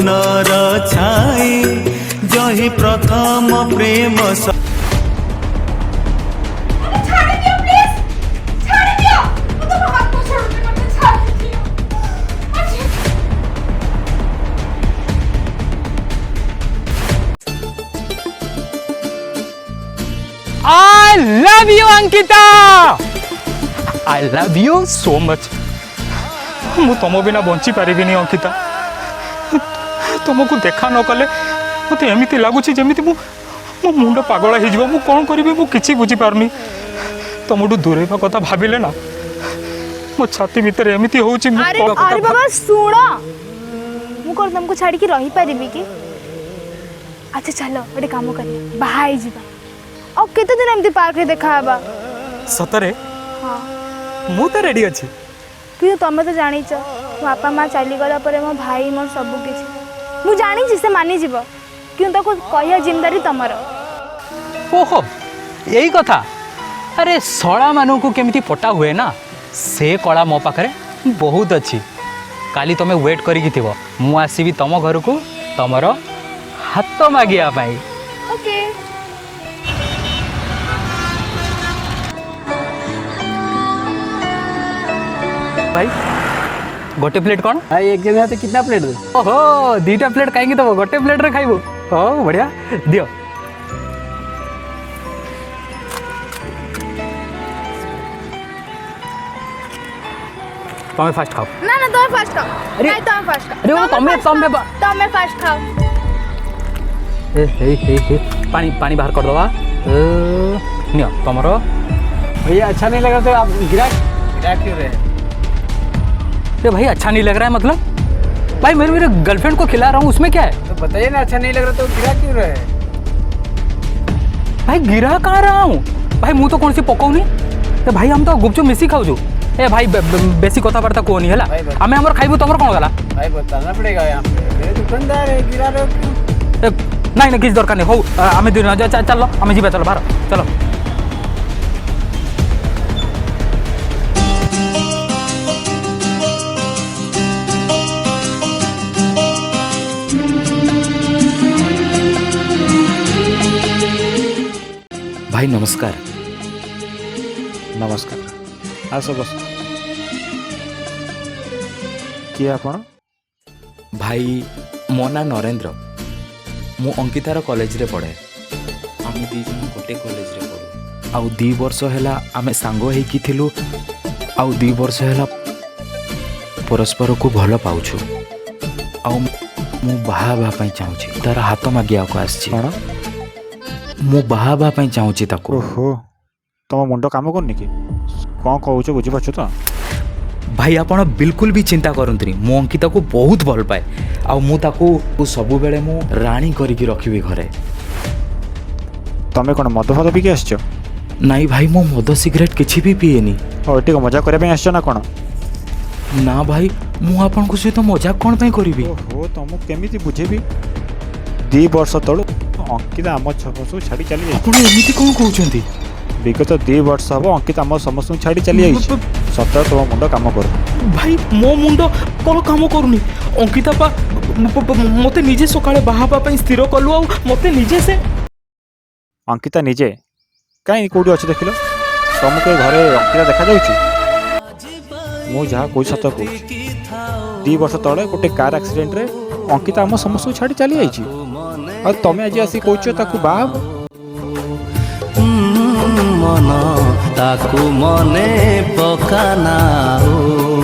मनर छाई जही प्रथम प्रेम I love you, Ankita. I love you so much. मु तुम बिना बंची पारिबिनी अंकिता. तुमको देखा न कले मत एमती लगुच जमी मो मुंड पागल हो मु कौन करी मु कि बुझी पारनी तुमठू दूरेवा कथा भाविले ना मो छाती भीतर एमती हो अरे बाबा सुन मु कौन तुमको छाड़ी की रही पारिबी कि अच्छा चलो गोटे काम करिया बाहा जा और केते दिन एमती पार्क रे देखा हबा सतरे हां मु तो रेडी अछि कि तुम तो जानिच बापा माँ चली गला पर मो भाई मोर सब किछि मु जानी से मानि जीव क्यों ताको कहिया जिम्मेदारी तमर ओहो यही कथा अरे सड़ा मानू को केमिति पटा हुए ना से कला मो पाखरे बहुत अच्छी काली तुम वेट करिकी थिबो मु आसीबी तम घर को तमर हाथ मागिया पाई ओके भाई गोटे प्लेट कौन भाई एक जन तो कितना प्लेट दे ओहो दीटा प्लेट कहीं दब गोटे प्लेट रे खाइबो हो बढ़िया दियो तुम्हें फास्ट खाओ ना ना तुम फास्ट खाओ नहीं तुम फास्ट खाओ अरे वो तुम्हें फास्ट खाओ हे पानी पानी बाहर कर दवा नियो तमरो भैया अच्छा नहीं लग रहा तो आप गिरा क्यों रहे अरे भाई अच्छा नहीं लग रहा है मतलब भाई मेरे गर्लफ्रेंड को खिला रहा हूँ उसमें क्या है तो बताइए ना अच्छा नहीं लग रहा तो गिरा क्यों रहे भाई गिरा कहाँ रहा हूँ भाई मुँह तो कौन सी पकाऊ नहीं तो भाई हम तो गुपचुप मिसी खाऊ ए भाई बेसी कथबार्ता कहनी है आम आम खाइबू तुम कौन गला भाई बताना पड़ेगा यहाँ पे मेरे दुकानदार है गिरा रहे हो क्यों नहीं ना किसी दरकार नहीं हो आम दिन चलो आम जी चलो बाहर चलो भाई नमस्कार नमस्कार आस बस किए आपण भाई मो ना नरेंद्र मु अंकितार कॉलेज रे पढ़े आम दी जन गोटे कॉलेज रे पढ़ू आउ 2 वर्ष हैला आमे सांगो हेकी थिलु आउ 2 वर्ष हैला परस्पर को भल पाउछु आउ मु बाहाबा पई चाहूची तार हाथ मागिया को आछि कौन मु बाहाबा पई चाहूची ताको ओहो तुम मुंड काम करनी कि कौन कहूच बुझीपार तो भाई आपण बिल्कुल भी चिंता करंतनी मु अंकिता को बहुत भल पाए आउ मु ताको सबु बेले मु रानी करिकी रखिबी घरे तमें कौन मद फद पीके आसछ नाई भाई मो मद सिगरेट किछि भी पिएनी और टिक मजा करबे आसछ ना कौन ना भाई मु आपन को सहित मजाक कोन पई करिवि ओहो तुम केमिति बुझेबी 2 वर्ष तळु अंकिता आम छपसु छाड़ी चली आपण एमिति कोन कहउचंती विगत 2 वर्ष हम अंकिता आम समस्त छाड़ी चली आई सत तुम मुंड काम कर भाई मो मुंड कोन काम करूनी अंकिता पा मते निजे सकाळे बाहाबा पई स्थिर कलु आ मते निजे से अंकिता निजे कहीं कौटी अच्छे देख तुमको घरे अंकिता देखा जाऊँ मु जहाँ कह सत कह 2 वर्ष तले गोटे कार एक्सीडेंट रे अंकिता आम समस्त छाड़ी चली आई तुम आज आसी कह बाहा मन ताकू मने पकाना हो